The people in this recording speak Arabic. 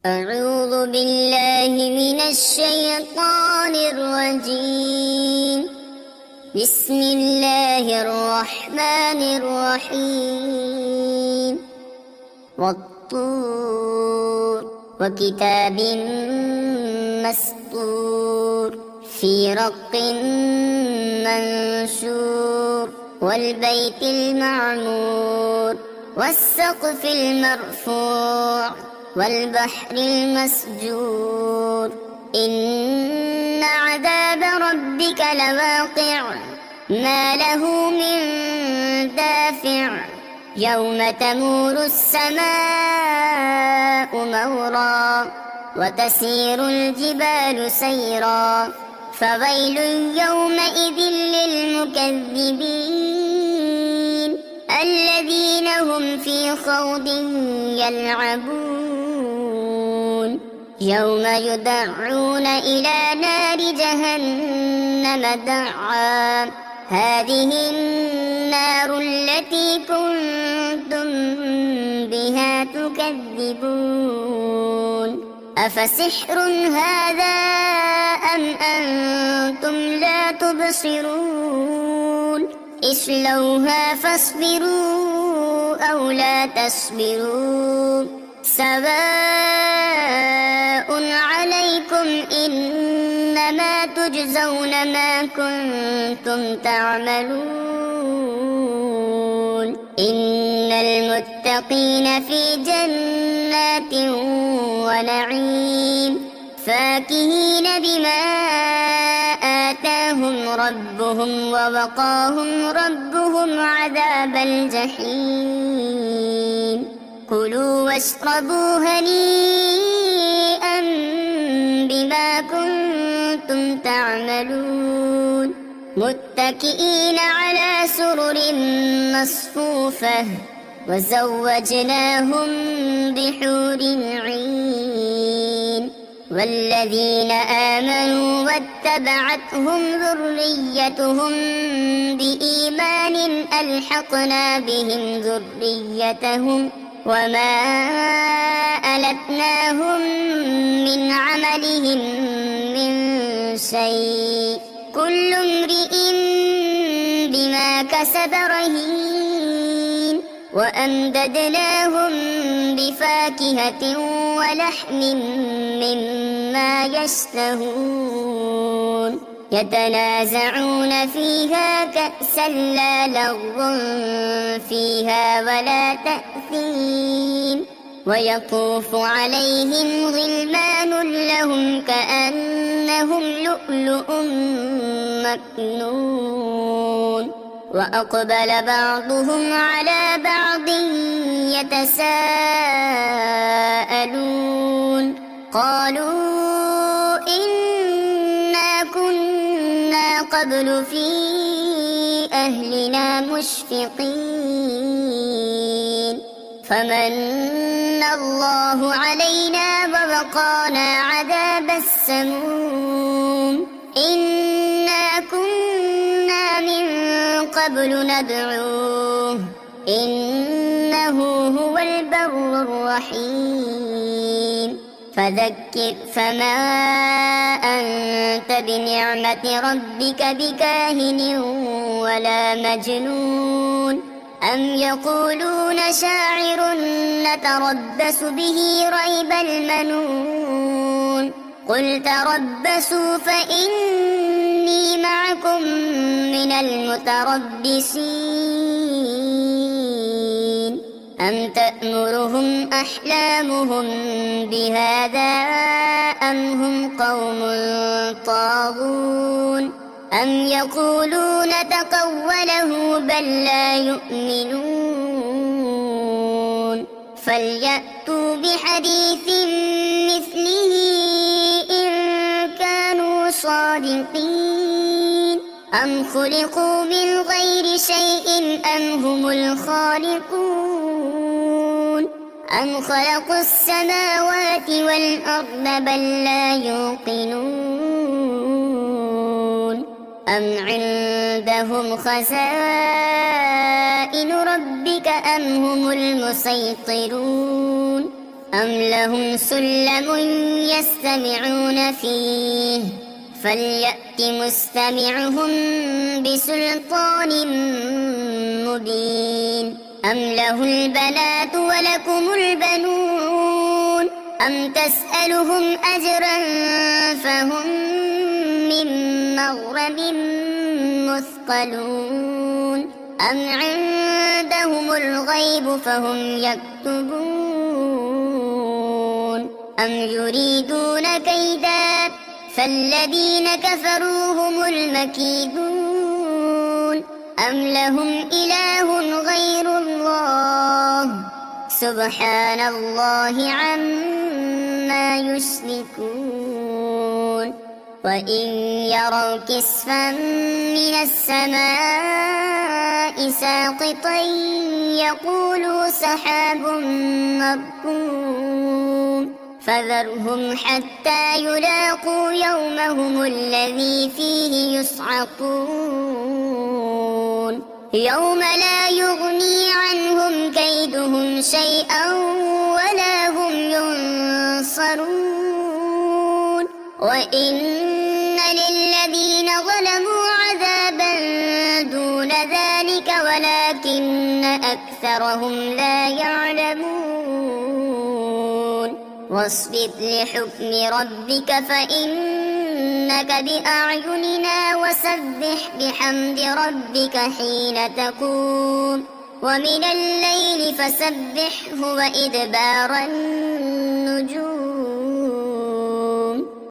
أعوذ بالله من الشيطان الرجيم. بسم الله الرحمن الرحيم. والطور وكتاب مسطور في رق منشور والبيت المعمور والسقف المرفوع والبحر المسجور إن عذاب ربك لواقع ما له من دافع يوم تمور السماء مورا وتسير الجبال سيرا فويل يومئذ للمكذبين الذين هم في خوض يلعبون يوم يدعون إلى نار جهنم دعا هذه النار التي كنتم بها تكذبون أفسحر هذا أم أنتم لا تبصرون اصلوها فاصبروا أو لا تصبروا سواء عليكم إنما تجزون ما كنتم تعملون إن المتقين في جنات ونعيم فاكهين بما آتاهم ربهم ووقاهم ربهم عذاب الجحيم كلوا واشربوا هنيئا بما كنتم تعملون متكئين على سرر مصفوفة وزوجناهم بحور عين والذين آمنوا واتبعتهم ذريتهم بإيمان ألحقنا بهم ذريتهم وما ألتناهم من عملهم من شيء كل امرئ بما كسب رهين وأمددناهم بفاكهة ولحم مما يشتهون يتنازعون فيها كأسا لا لغو فيها ولا تأثيم ويطوف عليهم غلمان لهم كأنهم لؤلؤ مكنون وأقبل بعضهم على بعض يتساءلون قالوا إنا كنا قبل في أهلنا مشفقين فمن الله علينا ووقانا عذاب السموم إنا كنا من قبل ندعوه إنه هو البر الرحيم فذكر فما أنت بنعمة ربك بكاهن ولا مجنون أم يقولون شاعر نتربص به ريب المنون قل تربصوا فإني معكم من المتربصين أم تأمرهم أحلامهم بهذا أم هم قوم طاغون أم يقولون تقوله بل لا يؤمنون فليأتوا بحديث مثله إن كانوا صادقين أم خلقوا من غير شيء أم هم الخالقون أم خلقوا السماوات والأرض بل لا يوقنون أم عندهم خزائن ربك أم هم المسيطرون أم لهم سلم يستمعون فيه فليأت مستمعهم بسلطان مبين أم له البنات ولكم البنون أم تسألهم أجرا فهم من مغرم مثقلون أم عندهم الغيب فهم يكتبون أم يريدون كيدا فالذين كفروا هم المكيدون أم لهم إله غير الله سبحان الله عما يشركون وإن يروا كسفا من السماء ساقطا يقولوا سحاب مركوم فذرهم حتى يلاقوا يومهم الذي فيه يصعقون يوم لا يغني عنهم كيدهم شيئا ولا هم ينصرون وإن للذين ظلموا عذابا دون ذلك ولكن أكثرهم لا يعلمون واصبر لحكم ربك فإنك بأعيننا وسبح بحمد ربك حين تقوم ومن الليل فسبحه وإدبار النجوم